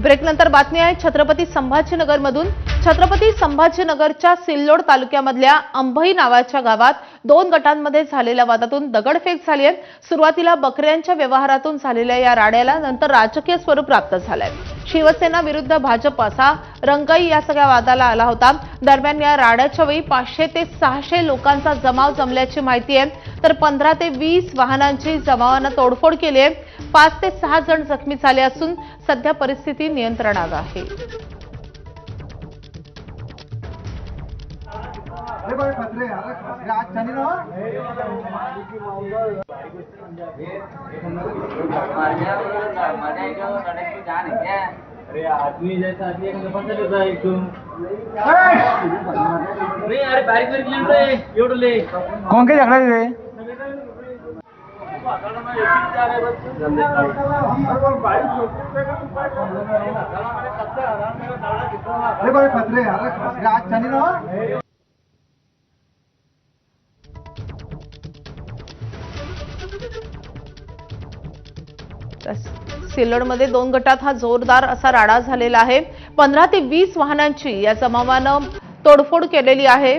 ब्रेकनंतर बातमी आहे छत्रपती संभाजीनगरमधून। छत्रपती संभाजीनगरच्या सिल्लोड तालुक्यामधल्या अंभई नावाच्या गावात दोन गटांमध्ये झालेल्या वादातून दगडफेक झाली आहे। सुरुवातीला बकऱ्यांच्या व्यवहारातून झालेल्या या राड्याला नंतर राजकीय स्वरूप प्राप्त झालंय। शिवसेना विरुद्ध भाजप असा रंगही या सगळ्या वादाला आला होता। दरम्यान या राड्याच्या वेळी 500 ते 600 लोकांचा जमाव जमल्याची माहिती आहे। तर 15 ते 20 वाहनांची जमावानं तोडफोड केली आहे। 5 ते 6 जण जखमी झाले असून सध्या परिस्थिती नियंत्रणात आहे। अरे आदमी जैसा आदमी एक नंबर से लेता है एकदम। अरे बारीक बारीक लेन रे एवढले कौन के झगड़ा रे सिल्लोडमध्ये दोन गटात हा जोरदार असा राडा झालेला आहे। 15 ते 20 वाहनांची या जमावानं तोडफोड केलेली आहे।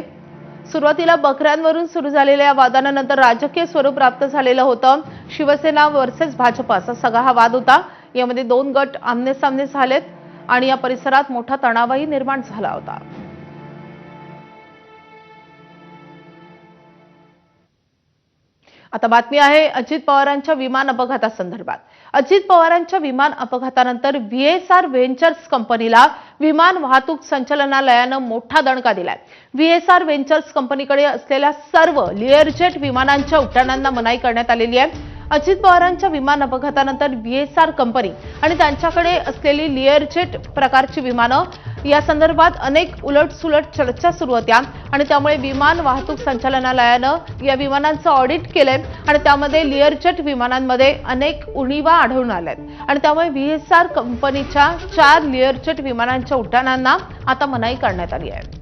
सुरुवातीला बकऱ्यांवरून सुरू झालेल्या या वादानंतर राजकीय स्वरूप प्राप्त झालेलं होतं। शिवसेना वर्सेस भाजप असा सगळा हा वाद होता। यामध्ये दोन गट आमनेसामने झालेत आणि या परिसरात मोठा तणावही निर्माण झाला होता। आता बातमी आहे अजित पवारांच्या विमान अपघातासंदर्भात। अजित पवारांच्या विमान अपघातानंतर व्हीएसआर व्हेंचर्स कंपनीला विमान वाहतूक संचालनालयानं मोठा दणका दिलाय। व्हीएसआर व्हेंचर्स कंपनीकडे असलेल्या सर्व लिअरजेट विमानांच्या उड्डाणांना मनाई करण्यात आलेली आहे। अजित पवारांच्या विमान अपघातानंतर व्हीएसआर कंपनी आणि त्यांच्याकडे असलेली लिअरजेट प्रकारची विमानं या संदर्भात अनेक उलटसुलट चर्चा सुरू होत्या आणि त्यामुळे विमान वाहतूक संचालनालयानं या विमानांचं ऑडिट केलंय आणि त्यामध्ये लिअरजेट विमानांमध्ये अनेक उणीवा आढळून आल्यात आणि त्यामुळे व्हीएसआर कंपनीच्या 4 लिअरजेट विमानांच्या उड्डाणांना आता मनाई करण्यात आली आहे।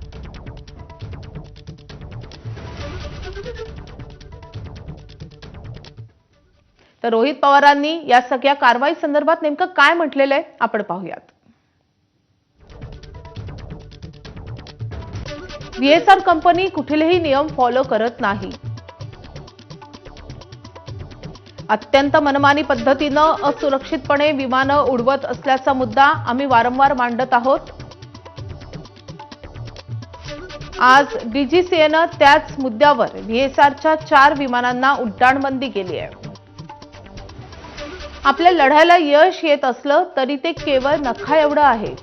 तर रोहित पवारांनी या सगळ्या कारवाई संदर्भात नेमकं काय म्हटलेलं आहे आपण पाहूयात। व्हीएसआर कंपनी कुठलेही नियम फॉलो करत नाही। अत्यंत मनमानी पद्धतीनं असुरक्षितपणे विमानं उडवत असल्याचा मुद्दा आम्ही वारंवार मांडत आहोत। आज डीजीसीएनं त्याच मुद्द्यावर व्हीएसआरच्या 4 विमानांना उड्डाणबंदी केली आहे। आपल्या लढ्याला यश येत असलं तरी ते केवळ नखा एवढं आहे।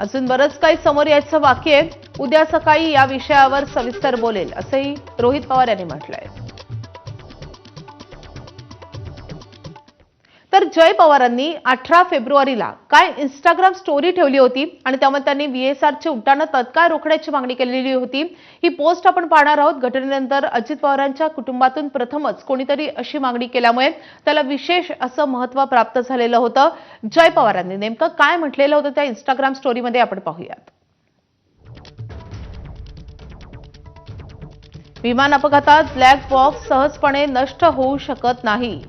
अजून बरंच काही समोर यायचं बाकी आहे। उद्या सकाळी या विषयावर सविस्तर बोलेल असंही रोहित पवार यांनी म्हटलंय। तर जय पवारांनी 18 फेब्रुवारीला काय इंस्टाग्राम स्टोरी ठेवली होती आणि त्यामध्ये त्यांनी व्हीएसआरचे उड्डाणं तत्काळ रोखण्याची मागणी केलेली होती। ही पोस्ट आपण पाहणार आहोत। घटनेनंतर अजित पवारांच्या कुटुंबातून प्रथमच कोणीतरी अशी मागणी केल्यामुळे त्याला विशेष असं महत्त्व प्राप्त झालेलं होतं। जय पवारांनी नेमकं काय म्हटलेलं होतं त्या इंस्टाग्राम स्टोरीमध्ये आपण पाहूयात। विमान अपघातात ब्लॅक बॉक्स सहजपणे नष्ट होऊ शकत नाही।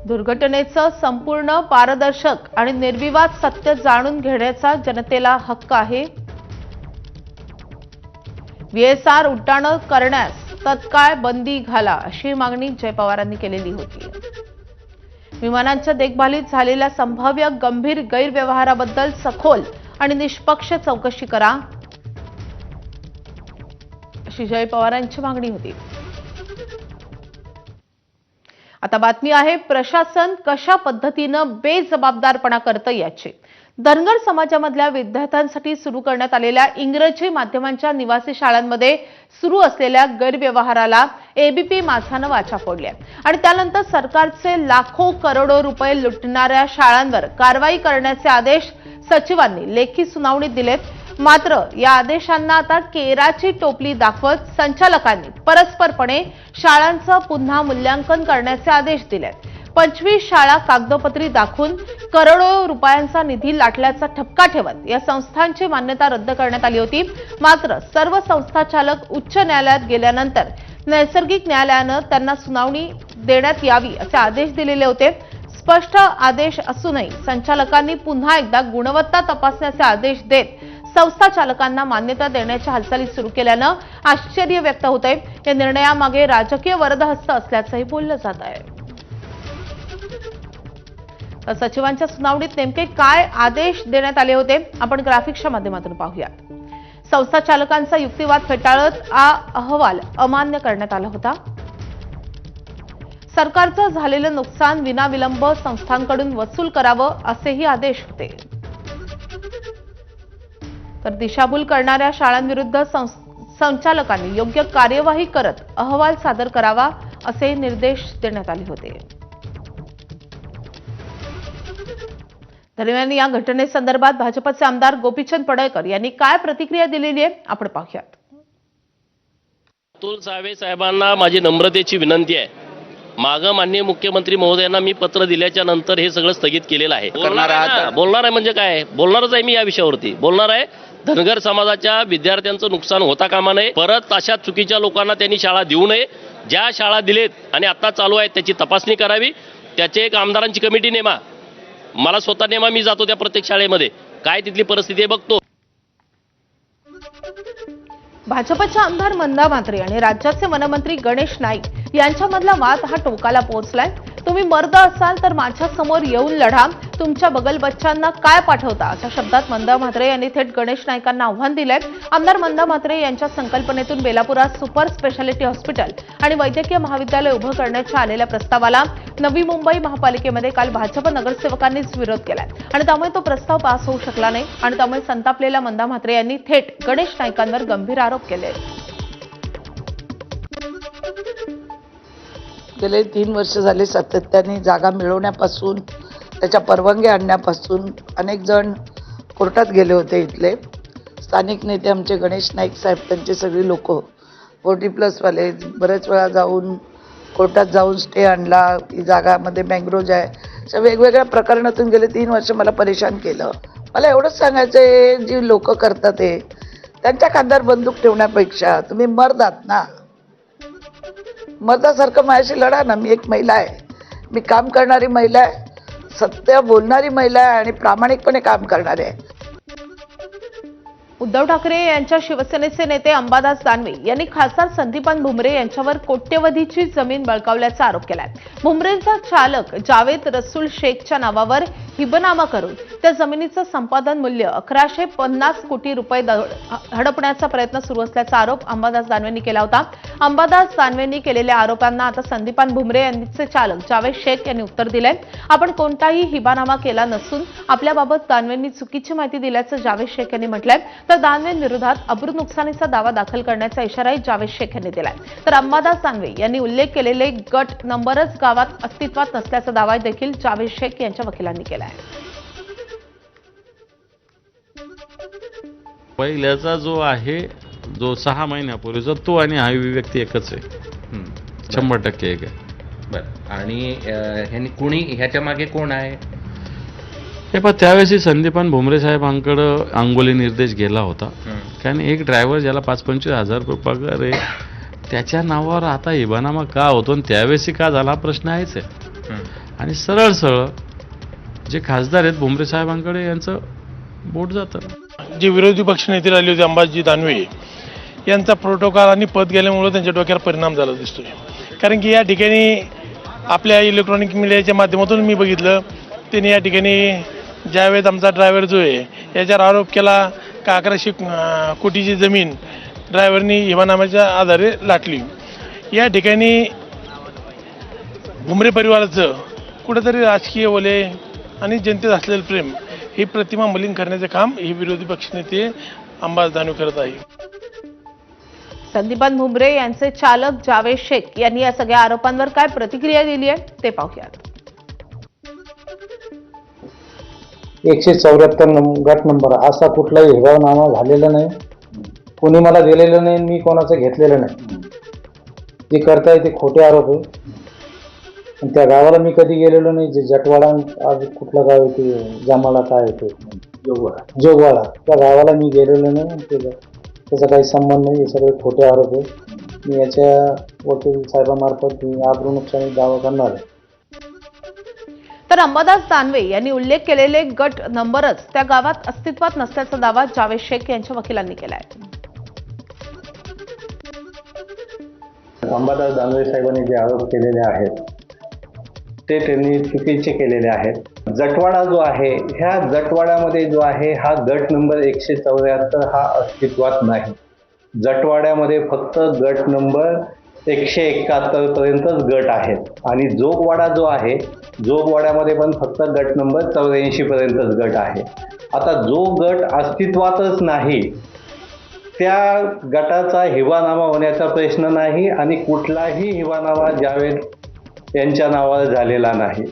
दुर्घटनेचं संपूर्ण पारदर्शक आणि निर्विवाद सत्य जाणून घेण्याचा जनतेला हक्क आहे। व्हीएसआर उड्डाणं करण्यास तत्काळ बंदी घाला अशी मागणी जय पवारांनी केलेली होती। विमानांच्या देखभालीत झालेल्या संभाव्य गंभीर गैरव्यवहाराबद्दल सखोल आणि निष्पक्ष चौकशी करा अशी जय पवारांची मागणी होती। आता बातमी आहे प्रशासन कशा पद्धतीनं बेजबाबदारपणा करतं याची। धनगर समाजामधल्या विद्यार्थ्यांसाठी सुरू करण्यात आलेल्या इंग्रजी माध्यमांच्या निवासी शाळांमध्ये सुरू असलेल्या गैरव्यवहाराला एबीपी माझानं वाचा फोडली आहे आणि त्यानंतर सरकारचे लाखो करोडो रुपये लुटणाऱ्या शाळांवर कारवाई करण्याचे आदेश सचिवांनी लेखी सुनावणीत दिलेत। मात्र या आदेशांना आता केराची टोपली दाखवत संचालकांनी परस्परपणे शाळांचं पुन्हा मूल्यांकन करण्याचे आदेश दिलेत। 25 शाळा कागदोपत्री दाखवून करोडो रुपयांचा निधी लाटल्याचा ठपका ठेवत या संस्थांची मान्यता रद्द करण्यात आली होती। मात्र सर्व संस्थाचालक उच्च न्यायालयात गेल्यानंतर नैसर्गिक न्यायालयानं त्यांना सुनावणी देण्यात यावी असे आदेश दिलेले होते. स्पष्ट आदेश असूनही संचालकांनी पुन्हा एकदा गुणवत्ता तपासण्याचे आदेश देत संस्था चालकांना मान्यता देण्याच्या हालचाली सुरू केल्यानं आश्चर्य व्यक्त होत आहे. या निर्णयामागे राजकीय वरदहस्त असल्याचंही बोललं जात आहे. तर सचिवांच्या सुनावणीत नेमके काय आदेश देण्यात आले होते आपण ग्राफिक्सच्या माध्यमातून पाहूया. संस्था चालकांचा युक्तिवाद फेटाळत हा अहवाल अमान्य करण्यात आला होता. सरकारचं झालेलं नुकसान विनाविलंब संस्थांकडून वसूल करावं असेही आदेश होते. तर दिशाभूल करणाऱ्या शाळांविरुद्ध संचालकांनी योग्य कार्यवाही करत अहवाल सादर करावा असे निर्देश देण्यात आले होते. दरम्यान या घटनेसंदर्भात भाजपचे आमदार गोपीचंद पडळकर यांनी काय प्रतिक्रिया दिलेली आहे आपण पाहूयात. अतुल सावे साहेबांना माझी नम्रतेची विनंती आहे. मागं माननीय मुख्यमंत्री महोदयांना मी पत्र दिल्याच्या नंतर हे सगळं स्थगित केलेलं आहे. बोलणार आहे म्हणजे काय बोलणारच आहे मी या विषयावरती बोलणार आहे. धनगर समाजाच्या विद्यार्थ्यांचं नुकसान होता कामा नये. परत अशा चुकीच्या लोकांना त्यांनी शाळा देऊ नये. ज्या शाळा दिलेत आणि आता चालू आहेत त्याची तपासणी करावी. त्याचे एक आमदारांची कमिटी नेमा. मला स्वतः नेमा. मी जातो त्या प्रत्येक शाळेमध्ये काय तिथली परिस्थिती आहे बघतो. भाजपच्या आमदार मंदा म्हात्रे आणि राज्याचे वनमंत्री गणेश नाईक यांच्यामधला वाद हा टोकाला पोहोचलाय. तुम्ही मर्द असाल तर माझ्या समोर येऊन लढा. तुमच्या बगलबच्चांना काय पाठवता अशा शब्दात मंदा म्हात्रे यांनी थेट गणेश नाईकांना आव्हान दिलंय. आमदार मंदा म्हात्रे यांच्या संकल्पनेतून बेलापुरात सुपर स्पेशालिटी हॉस्पिटल आणि वैद्यकीय महाविद्यालय उभं करण्याच्या आलेल्या प्रस्तावाला नवी मुंबई महापालिकेमध्ये काल भाजप नगरसेवकांनीच विरोध केलाय आणि त्यामुळे तो प्रस्ताव पास होऊ शकला नाही आणि त्यामुळे संतापलेल्या मंदा म्हात्रे यांनी थेट गणेश नाईकांवर गंभीर आरोप केले. गेले 3 वर्ष झाले सातत्याने जागा मिळवण्यापासून त्याच्या परवानगी आणण्यापासून अनेक जण कोर्टात गेले होते. इथले स्थानिक नेते आमचे गणेश नाईक साहेब त्यांचे सगळी लोक 40+ वाले बरेच वेळा जाऊन कोर्टात जाऊन स्टे आणला. ही जागामध्ये मँग्रोज आहे. अशा वेगवेगळ्या प्रकरणातून गेले 3 वर्ष मला परेशान केलं. मला एवढंच सांगायचं आहे जी लोक करतात ते त्यांच्या खांद्यावर बंदूक ठेवण्यापेक्षा तुम्ही मर्द आहात ना. मर्दासारखं माझ्याशी लढा ना. मी एक महिला आहे. मी काम करणारी महिला आहे. सत्य बोलणारी महिला आहे आणि प्रामाणिकपणे काम करणारी आहे. उद्धव ठाकरे यांच्या शिवसेनेचे नेते अंबादास दानवे यांनी खासदार संदीपान भुमरे यांच्यावर कोट्यवधीची जमीन बळकावल्याचा आरोप केलाय. भुमरेंचा चालक जावेद रसूल शेखच्या नावावर हिबनामा करून त्या जमिनीचं संपादन मूल्य 1150 कोटी रुपये हडपण्याचा प्रयत्न सुरू असल्याचा आरोप अंबादास दानवेंनी केला होता. अंबादास दानवेंनी केलेल्या आरोपांना आता संदीपान भुमरे यांचे चालक जावेद शेख यांनी उत्तर दिलंय. आपण कोणताही हिबानामा केला नसून आपल्याबाबत दानवेंनी चुकीची माहिती दिल्याचं जावेद शेख यांनी म्हटलंय. तर दानवेंविरोधात अब्रू नुकसानीचा दावा दाखल करण्याचा इशाराही जावेद शेख यांनी दिलाय. तर अंबादास दानवे यांनी उल्लेख केलेले गट नंबरच गावात अस्तित्वात नसल्याचा दावा देखील जावेद शेख यांच्या वकिलांनी केला आहे. पहिल्याचा जो आहे जो 6 महिन्यापूर्वीचा तो आणि हा व्यक्ती एकच आहे. 100% एक आहे. बरं. आणि ह्यांनी कुणी ह्याच्या मागे कोण आहे हे पण त्यावेळेस संदीपान भुमरे साहेबांकडं अंगोली निर्देश गेला होता. कारण एक ड्रायव्हर ज्याला 25-25 हजार रुपये पगार आहे त्याच्या नावावर आता हिबानामा का होतो आणि त्यावेळेस का झाला हा प्रश्न आहेच आहे. आणि सरळ जे खासदार आहेत भुमरे साहेबांकडे यांचं बोट जातं. जे विरोधी पक्ष नेते आले होते अंबाजी दानवे यांचा प्रोटोकॉल आणि पद गेल्यामुळे त्यांच्या डोक्यावर परिणाम झाला दिसतोय. कारण की या ठिकाणी आपल्या इलेक्ट्रॉनिक मीडियाच्या माध्यमातून मी बघितलं त्यांनी या ठिकाणी ज्यावेळेस आमचा ड्रायव्हर जो आहे याच्यावर आरोप केला का 1100 कोटीची जमीन ड्रायव्हरनी हिबानाम्याच्या आधारे लाटली. या ठिकाणी भुमरे परिवाराचं कुठंतरी राजकीय ओले आणि जनतेत असलेलं प्रेम ही प्रतिमा मलिन करण्याचे काम हे विरोधी पक्षनेते अंबादास दानवे करत आहे. संदीपान भुमरे यांचे चालक जावेद शेख यांनी या सगळ्या आरोपांवर काय प्रतिक्रिया दिली आहे ते पाहूयात. 174 गट नंबर असा कुठलाही हिबानामा झालेला नाही. कोणी मला दिलेलं नाही. मी कोणाचं घेतलेलं नाही. जे करताय ते खोटे आरोप आहे. आणि त्या गावाला मी कधी गेलेलो नाही. जे जटवाडा आज कुठलं गाव आहे ते जामाला काय येते जोगवाडा त्या गावाला मी गेलेलो नाही. त्याचा काही संबंध नाही. हे सगळे खोटे आरोप आहे. मी याच्या वकील साहेबामार्फत मी आबरू नुकसानी दावा करणार आहे. तर अंबादास दानवे यांनी उल्लेख केलेले गट नंबरच त्या गावात अस्तित्वात नसल्याचा दावा जावेद शेख यांच्या वकिलांनी केला आहे. अंबादास दानवे साहेबांनी जे आरोप केलेले आहेत ते त्यांनी चुकीचे केलेले आहेत. जटवाडा जो आहे, ह्या जटवाड्यामध्ये जो आहे हा गट नंबर 174 हा अस्तित्वात नाही. जटवाड्यामध्ये फक्त गट नंबर 171 पर्यंतच गट आहेत आणि जोगवाडा जो आहे, जोगवाड्यामध्ये पण फक्त गट नंबर 84 पर्यंतच गट आहे. आता जो गट अस्तित्वातच नाही त्या गटाचा हिवानामा होण्याचा प्रश्न नाही आणि कुठलाही हिवानामा जावेद यांच्या नावावर झालेला नाही.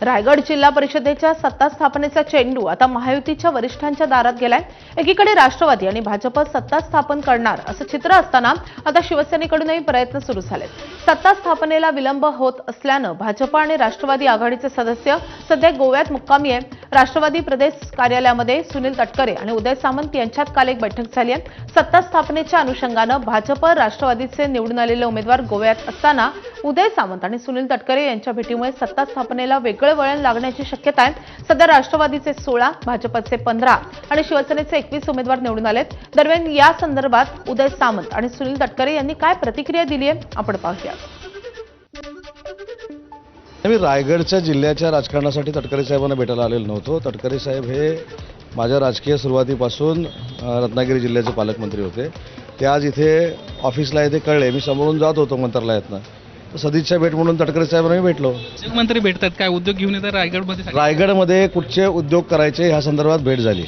रायगड जिल्हा परिषदेच्या सत्ता स्थापनेचा चेंडू आता महायुतीच्या वरिष्ठांच्या दारात गेलाय. एकीकडे राष्ट्रवादी आणि भाजप सत्ता स्थापन करणार असं चित्र असताना आता शिवसेनेकडूनही प्रयत्न सुरू झालेत. सत्ता स्थापनेला विलंब होत असल्यानं भाजप आणि राष्ट्रवादी आघाडीचे सदस्य सध्या गोव्यात मुक्कामी आहे. राष्ट्रवादी प्रदेश कार्यालयामध्ये सुनील तटकरे आणि उदय सामंत यांच्यात काल एक बैठक झाली आहे. सत्ता स्थापनेच्या अनुषंगानं भाजप राष्ट्रवादीचे निवडून आलेले उमेदवार गोव्यात असताना उदय सामंत आणि सुनील तटकरे यांच्या भेटीमुळे सत्ता स्थापनेला वेगळं वळण लागण्याची शक्यता आहे. सध्या राष्ट्रवादीचे 16, भाजपचे 15 आणि शिवसेनेचे 21 उमेदवार निवडून आलेत. दरम्यान या संदर्भात उदय सामंत आणि सुनील तटकरे यांनी काय प्रतिक्रिया दिली आहे आपण पाहूया. मी रायगडच्या जिल्ह्याच्या राजकारणासाठी तटकरे साहेबांना भेटायला आलेलो नव्हतो. तटकरे साहेब हे माझ्या राजकीय सुरुवातीपासून रत्नागिरी जिल्ह्याचे पालकमंत्री होते. ते आज इथे ऑफिसला इथे कळले. मी समोरून जात होतो मंत्रालयातनं, सदिच्छा भेट म्हणून तटकरे साहेबांना मी भेटलो. मंत्री भेटतात, काय उद्योग घेऊन येतात रायगडमध्ये? रायगडमध्ये कुठचे उद्योग करायचे ह्या संदर्भात भेट झाली.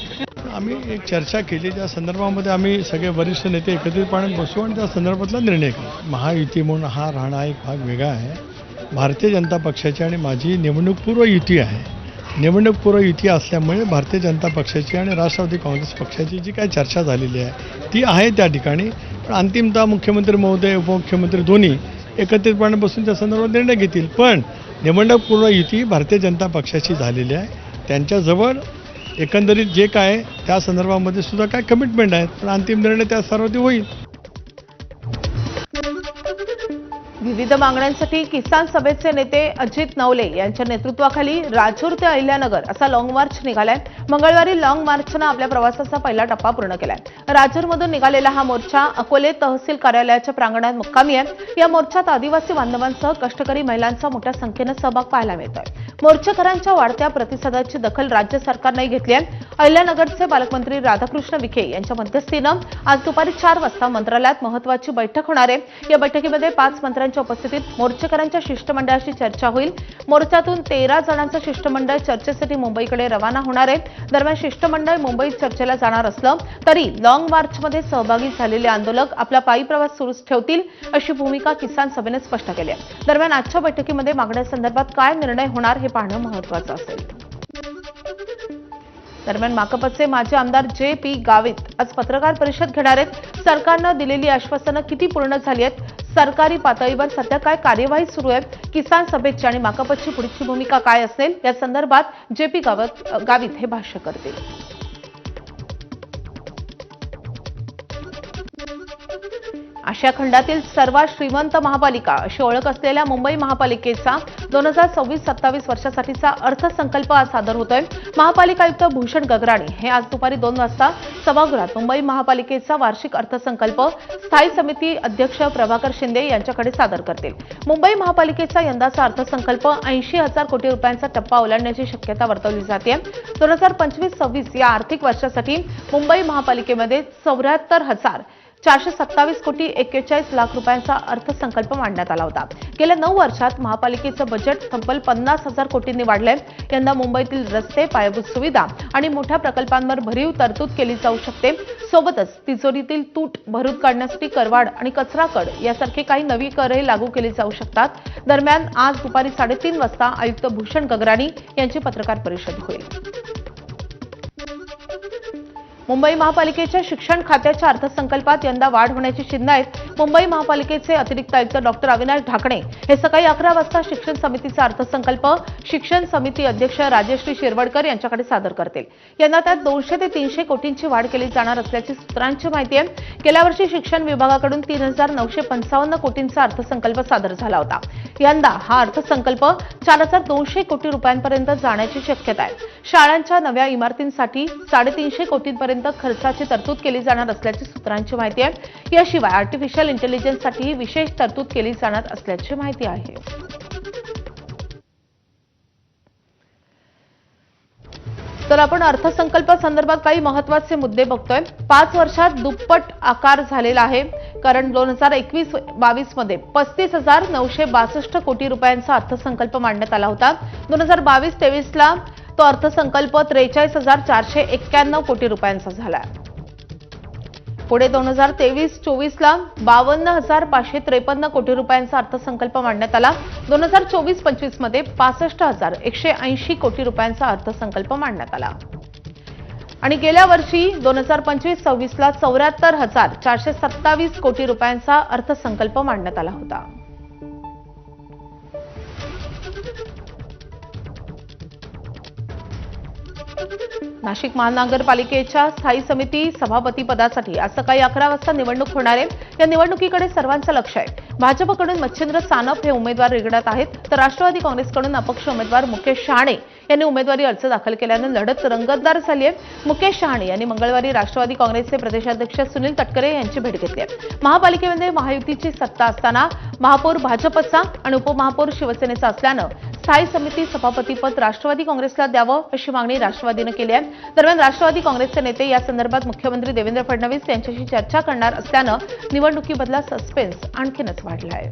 आम्ही एक चर्चा केली, त्या संदर्भामध्ये आम्ही सगळे वरिष्ठ नेते एकत्रितपणे बसू आणि त्या संदर्भातला निर्णय करू. महायुती म्हणून हा राहणा एक भाग वेगळा आहे. भारतीय जनता पक्षाची आणि माझी निवडणूकपूर्व युती आहे. निवडणूकपूर्व युती असल्यामुळे भारतीय जनता पक्षाची आणि राष्ट्रवादी काँग्रेस पक्षाची जी काही चर्चा झालेली आहे ती आहे त्या ठिकाणी. पण अंतिमतः मुख्यमंत्री महोदय, उपमुख्यमंत्री दोन्ही एकत्रितपणे बसून त्या संदर्भात निर्णय घेतील. पण निवडणूकपूर्व युती भारतीय जनता पक्षाची झालेली आहे. त्यांच्याजवळ एकंदरीत जे काय त्या संदर्भामध्ये सुद्धा काय कमिटमेंट आहेत, पण अंतिम निर्णय त्या सर्वांती होईल. विविध मागण्यांसाठी किसान सभेचे नेते अजित नवले यांच्या नेतृत्वाखाली राजूर ते अहिल्यानगर असा लॉंग मार्च निघालाय. मंगळवारी लॉंग मार्चनं आपल्या प्रवासाचा पहिला टप्पा पूर्ण केलाय. राजूरमधून निघालेला हा मोर्चा अकोले तहसील कार्यालयाच्या प्रांगणात मुक्कामी आहे. या मोर्चात आदिवासी बांधवांसह कष्टकरी महिलांचा मोठ्या संख्येनं सहभाग पाहायला मिळतोय. मोर्चेकरांच्या वाढत्या प्रतिसादाची दखल राज्य सरकारने घेतली आहे. अहिल्यानगरचे पालकमंत्री राधाकृष्ण विखे यांच्या मध्यस्थीनं आज दुपारी 4 वाजता मंत्रालयात महत्वाची बैठक होणार आहे. या बैठकीमध्ये 5 मंत्र्यांच्या उपस्थितीत मोर्चेकरांच्या शिष्टमंडळाशी चर्चा होईल. मोर्चातून 13 जणांचं शिष्टमंडळ चर्चेसाठी मुंबईकडे रवाना होणार आहे. दरम्यान शिष्टमंडळ मुंबईत चर्चेला जाणार असलं तरी लॉंग मार्चमध्ये सहभागी झालेले आंदोलक आपला पायी प्रवास सुरूच ठेवतील अशी भूमिका किसान सभेने स्पष्ट केली आहे. दरम्यान आजच्या बैठकीमध्ये मागण्यांसंदर्भात काय निर्णय होणार हे पाहणं महत्त्वाचं असेल. दरम्यान माकपचे माजी आमदार जे.पी. गावित आज पत्रकार परिषद घेणार आहेत. सरकारनं दिलेली आश्वासनं किती पूर्ण झाली आहेत, सरकारी पातळीवर सध्या काय कार्यवाही सुरू आहे, किसान सभेची आणि माकपची पुढची भूमिका काय असेल या संदर्भात जे.पी. गावित हे भाष्य करतील. आशिया खंडातील सर्वात श्रीमंत महापालिका अशी ओळख असलेल्या मुंबई महापालिकेचा 2026-27 वर्षासाठीचा अर्थसंकल्प आज सादर होतोय. महापालिका आयुक्त भूषण गगराणी हे आज दुपारी 2 वाजता सभागृहात मुंबई महापालिकेचा वार्षिक अर्थसंकल्प स्थायी समिती अध्यक्ष प्रभाकर शिंदे यांच्याकडे सादर करतील. मुंबई महापालिकेचा यंदाचा अर्थसंकल्प 80,000 कोटी रुपयांचा टप्पा ओलांडण्याची शक्यता वर्तवली जाते. 2025-26 या आर्थिक वर्षासाठी मुंबई महापालिकेमध्ये 74,427 कोटी 41 लाख रुपयांचा अर्थसंकल्प मांडण्यात आला होता. गेल्या 9 वर्षात महापालिकेचं बजेट तब्बल 50,000 कोटींनी वाढलंय. यंदा मुंबईतील रस्ते, पायाभूत सुविधा आणि मोठ्या प्रकल्पांवर भरीव तरतूद केली जाऊ शकते. सोबतच तिजोरीतील तूट भरून काढण्यासाठी करवाढ आणि कचरा कड यासारखे काही नवी करही लागू केली जाऊ शकतात. दरम्यान आज दुपारी 3:30 वाजता आयुक्त भूषण गगराणी यांची पत्रकार परिषद होईल. मुंबई महापालिकेच्या शिक्षण खात्याच्या अर्थसंकल्पात यंदा वाढ होण्याची चिन्ह आहेत. मुंबई महापालिकेचे अतिरिक्त आयुक्त डॉक्टर अविनाश ढाकणे हे सकाळी 11 वाजता शिक्षण समितीचा अर्थसंकल्प शिक्षण समिती अध्यक्ष राजश्री शिरवडकर यांच्याकडे सादर करतील. यंदा त्यात 200 ते 300 कोटींची वाढ केली जाणार असल्याची सूत्रांची माहिती आहे. गेल्या वर्षी शिक्षण विभागाकडून 3,955 कोटींचा अर्थसंकल्प सादर झाला होता. यंदा हा अर्थसंकल्प 4,200 कोटी रुपयांपर्यंत जाण्याची शक्यता आहे. शाळांच्या नव्या इमारतींसाठी 350 कोटींपर्यंत खर्चाची तरतूद केली जाणार असल्याची सूत्रांची माहिती आहे. याशिवाय आर्टिफिशियल इंटेलिजन्ससाठीही विशेष तरतूद केली जाणार असल्याची माहिती आहे. तर आपण अर्थसंकल्पासंदर्भात काही महत्त्वाचे मुद्दे बघतोय. 5 वर्षात दुप्पट आकार झालेला आहे. कारण 2021-22 मध्ये 35,962 कोटी रुपयांचा अर्थसंकल्प मांडण्यात आला होता. 2022-23 ला तो अर्थसंकल्प 43,491 कोटी रुपयांचा झाला. पुढे 2023-24 ला 52,553 कोटी रुपयांचा अर्थसंकल्प मांडण्यात आला. 2024-25 मध्ये 65,180 कोटी रुपयांचा अर्थसंकल्प मांडण्यात आला. आणि गेल्या वर्षी 2025-26 ला 74,427 कोटी रुपयांचा अर्थसंकल्प मांडण्यात आला होता. नाशिक महानगरपालिकेच्या स्थायी समिती सभापती पदासाठी आज सकाळी 11 वाजता निवडणूक होणार आहे. या निवडणुकीकडे सर्वांचं लक्ष आहे. भाजपकडून मच्छिंद्र सानप हे उमेदवार रिंगणात आहेत, तर राष्ट्रवादी काँग्रेसकडून अपक्ष उमेदवार मुकेश शहाणे यांनी उमेदवारी अर्ज दाखल केल्यानं लढत रंगतदार झाली आहे. मुकेश शहाणे यांनी मंगळवारी राष्ट्रवादी काँग्रेसचे प्रदेशाध्यक्ष सुनील तटकरे यांची भेट घेतली आहे. महापालिकेमध्ये महायुतीची सत्ता असताना महापौर भाजपचा आणि उपमहापौर शिवसेनेचा असल्यानं स्थायी समिती सभापतीपद राष्ट्रवादी काँग्रेसला द्यावं अशी मागणी राष्ट्रवादीनं केली आहे. दरम्यान राष्ट्रवादी काँग्रेसचे नेते या संदर्भात मुख्यमंत्री देवेंद्र फडणवीस यांच्याशी चर्चा करणार असल्यानं निवडणुकीबद्दला सस्पेन्स आणखीनच वाढला आहे.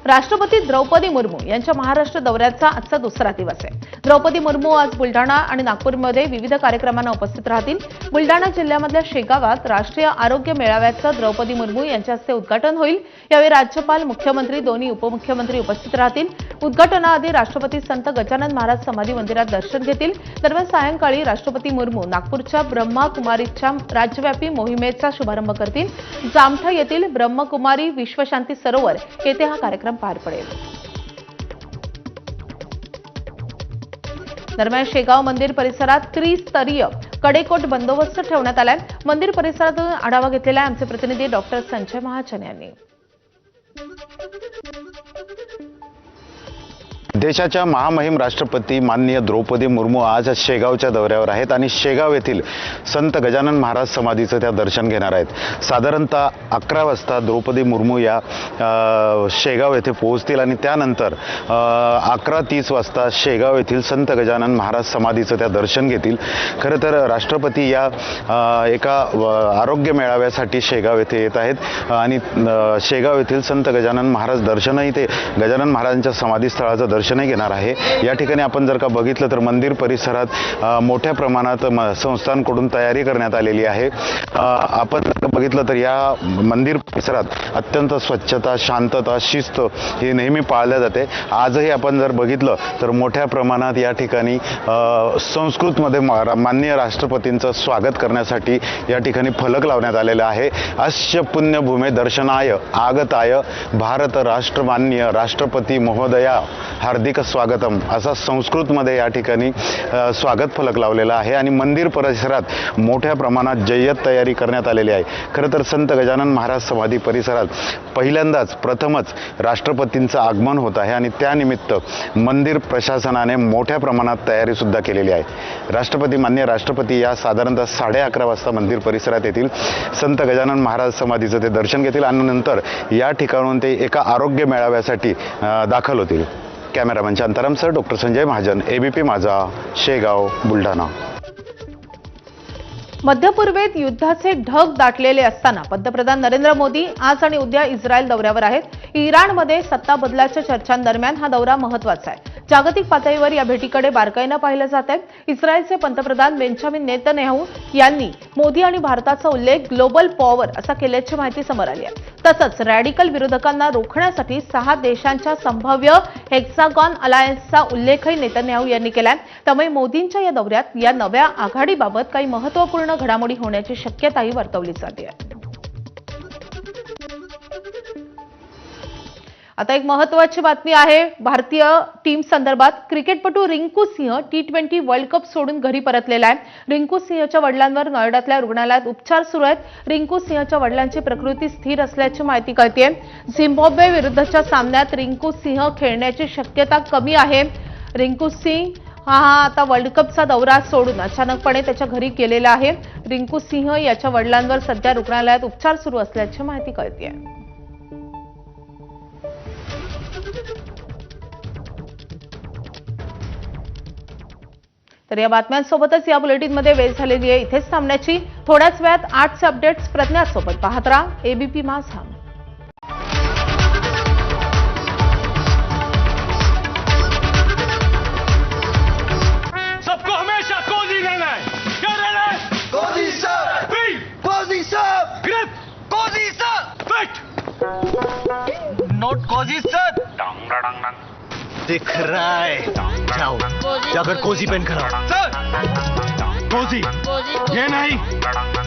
राष्ट्रपती द्रौपदी मुर्मू यांच्या महाराष्ट्र दौऱ्याचा आजचा दुसरा दिवस आहे. द्रौपदी मुर्मू आज बुलढाणा आणि नागपूरमध्ये विविध कार्यक्रमांना उपस्थित राहतील. बुलढाणा जिल्ह्यामधल्या शेगावात राष्ट्रीय आरोग्य मेळाव्याचं द्रौपदी मुर्मू यांच्या हस्ते उद्घाटन होईल. यावेळी राज्यपाल, मुख्यमंत्री, दोन्ही उपमुख्यमंत्री उपस्थित राहतील. उद्घाटनाआधी राष्ट्रपती संत गजानन महाराज समाधी मंदिरात दर्शन घेतील. दरम्यान सायंकाळी राष्ट्रपती मुर्मू नागपूरच्या ब्रह्माकुमारीच्या राज्यव्यापी मोहिमेचा शुभारंभ करतील. जामठा येथील ब्रह्मकुमारी विश्वशांती सरोवर येथे हा कार्यक्रम पार पडेल. दरम्यान शेगाव मंदिर परिसरात त्रिस्तरीय कडेकोट बंदोबस्त ठेवण्यात आलाय. मंदिर परिसरातून आढावा घेतलेला आमचे प्रतिनिधी डॉक्टर संजय महाजन यांनी. देशाच्या महामहिम राष्ट्रपती माननीय द्रौपदी मुर्मू आज शेगावच्या दौऱ्यावर आहेत आणि शेगाव येथील संत गजानन महाराज समाधीचं त्या दर्शन घेणार आहेत. साधारणतः 11 वाजता द्रौपदी मुर्मू या शेगाव येथे पोहोचतील आणि त्यानंतर 11:30 वाजता शेगाव येथील संत गजानन महाराज समाधीचं त्या दर्शन घेतील. खरं तर राष्ट्रपती या एका आरोग्य मेळाव्यासाठी शेगाव येथे येत आहेत आणि शेगाव येथील संत गजानन महाराज दर्शनही ते गजानन महाराजांच्या समाधीस्थळाचं दर्शनही घेणार आहे. या ठिकाणी आपण जर का बघितलं तर मंदिर परिसरात मोठ्या प्रमाणात संस्थांकडून तयारी करण्यात आलेली आहे. आपण जर का बघितलं तर या मंदिर परिसरात अत्यंत स्वच्छता, शांतता, शिस्त ही नेहमी पाळल्या जाते. आजही आपण जर बघितलं तर मोठ्या प्रमाणात या ठिकाणी संस्कृतमध्ये माननीय राष्ट्रपतींचं स्वागत करण्यासाठी या ठिकाणी फलक लावण्यात आलेला आहे. अस्य पुण्यभूमे दर्शनाय आगताय भारत राष्ट्रमान्य राष्ट्रपती महोदया हार्दिक स्वागतम असा संस्कृतमध्ये या ठिकाणी स्वागत फलक लावलेला आहे आणि मंदिर परिसरात मोठ्या प्रमाणात जय्यत तयारी करण्यात आलेली आहे. खरं तर संत गजानन महाराज समाधी परिसरात पहिल्यांदाच प्रथमच राष्ट्रपतींचं आगमन होत आहे आणि त्यानिमित्त मंदिर प्रशासनाने मोठ्या प्रमाणात तयारीसुद्धा केलेली आहे. माननीय राष्ट्रपती या साधारणतः 11:30 वाजता मंदिर परिसरात येतील. संत गजानन महाराज समाधीचं ते दर्शन घेतील आणि नंतर या ठिकाणून ते एका आरोग्य मेळाव्यासाठी दाखल होतील. कॅमेरामॅन शांतारामसह डॉक्टर संजय महाजन, एबीपी माझा, शेगाव, बुलढाणा. मध्यपूर्वेत युद्धाचे ढग दाटलेले असताना पंतप्रधान नरेंद्र मोदी आज आणि उद्या इस्रायल दौऱ्यावर आहेत. इराणमध्ये सत्ता बदलाच्या चर्चांदरम्यान हा दौरा महत्त्वाचा आहे. जागतिक पातळीवर या भेटीकडे बारकाईनं पाहिलं जात आहे. इस्रायलचे पंतप्रधान बेंजामिन नेतन्याहू यांनी मोदी आणि भारताचा उल्लेख ग्लोबल पॉवर असा केल्याची माहिती समोर आली आहे. तसंच रॅडिकल विरोधकांना रोखण्यासाठी 6 देशांच्या संभाव्य हेक्सागॉन अलायन्सचा उल्लेखही नेतन्याहू यांनी केलाय. त्यामुळे मोदींच्या या दौऱ्यात या नव्या आघाडीबाबत काही महत्त्वपूर्ण घडामोडी होण्याची शक्यताही वर्तवली जाते आहे. आता एक महत्त्वाची बातमी आहे भारतीय टीम संदर्भात. क्रिकेटपटू Rinku Singh T20 world cup सोडून घरी परतलेला आहे. रिंकू सिंहच्या वडिलांवर नोएडातल्या रुग्णालयात उपचार सुरू आहेत. रिंकू सिंहच्या वडिलांची प्रकृती स्थिर असल्याची माहिती कळतेय. झिम्बाब्वे विरुद्धच्या सामन्यात रिंकू सिंह खेळण्याची शक्यता कमी आहे. रिंकू सिंह हा आता वर्ल्ड कपचा दौरा सोडून अचानकपणे त्याच्या घरी गेलेला आहे. रिंकू सिंह याच्या वडिलांवर सध्या रुग्णालयात उपचार सुरू असल्याची माहिती कळतेय. तर या बातम्यांसोबतच या बुलेटिनमध्ये वेळ झालेली आहे इथेच थांबण्याची. थोड्याच वेळात 8चे अपडेट्स प्रज्ञासोबत पाहत राहा ABP माझा. सबको हमेशा कोजी रहना है. क्या रहना है? कोजी सर. स्पीड. कोजी सर. ग्रिप. कोजी सर. फिट. नोट कोजी सर. दिख रहा है. जाओ जाकर कोजी पेन कराओ. सर. कोजी. ये नहीं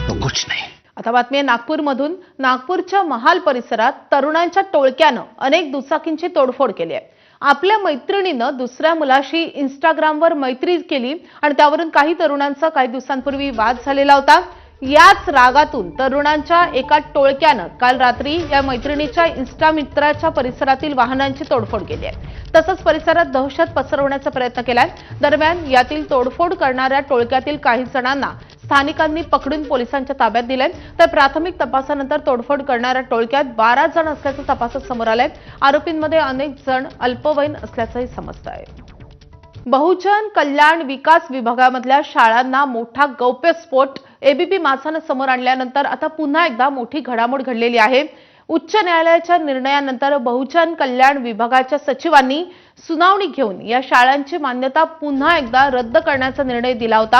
तो कुछ नहीं. आता बातमी आहे नागपूरमधून. नागपूरच्या महाल परिसरात तरुणांच्या टोळक्यानं अनेक दुचाकींची तोडफोड केली आहे. आपल्या मैत्रिणीनं दुसऱ्या मुलाशी इंस्टाग्रामवर मैत्री केली आणि त्यावरून काही तरुणांचा काही दिवसांपूर्वी वाद झालेला होता. याच रागातून तरुणांच्या एका टोळक्यानं काल रात्री या मैत्रिणीच्या इन्स्टा मित्राच्या परिसरातील वाहनांची तोडफोड केली आहे. तसंच परिसरात दहशत पसरवण्याचा प्रयत्न केलाय. दरम्यान यातील तोडफोड करणाऱ्या टोळक्यातील काही जणांना स्थानिकांनी पकडून पोलिसांच्या ताब्यात दिलंय. तर प्राथमिक तपासानंतर तोडफोड करणाऱ्या टोळक्यात 12 जण असल्याचं तपासात समोर आलंय. आरोपींमध्ये अनेक जण अल्पवयीन असल्याचंही समजतं आहे. बहुजन कल्याण विकास विभागामधल्या शाळांना मोठा गौप्यस्फोट ABP माझानं समोर आणल्यानंतर आता पुन्हा एकदा मोठी घडामोड घडलेली आहे. उच्च न्यायालयाच्या निर्णयानंतर बहुजन कल्याण विभागाच्या सचिवांनी सुनावणी घेऊन या शाळांची मान्यता पुन्हा एकदा रद्द करण्याचा निर्णय दिला होता.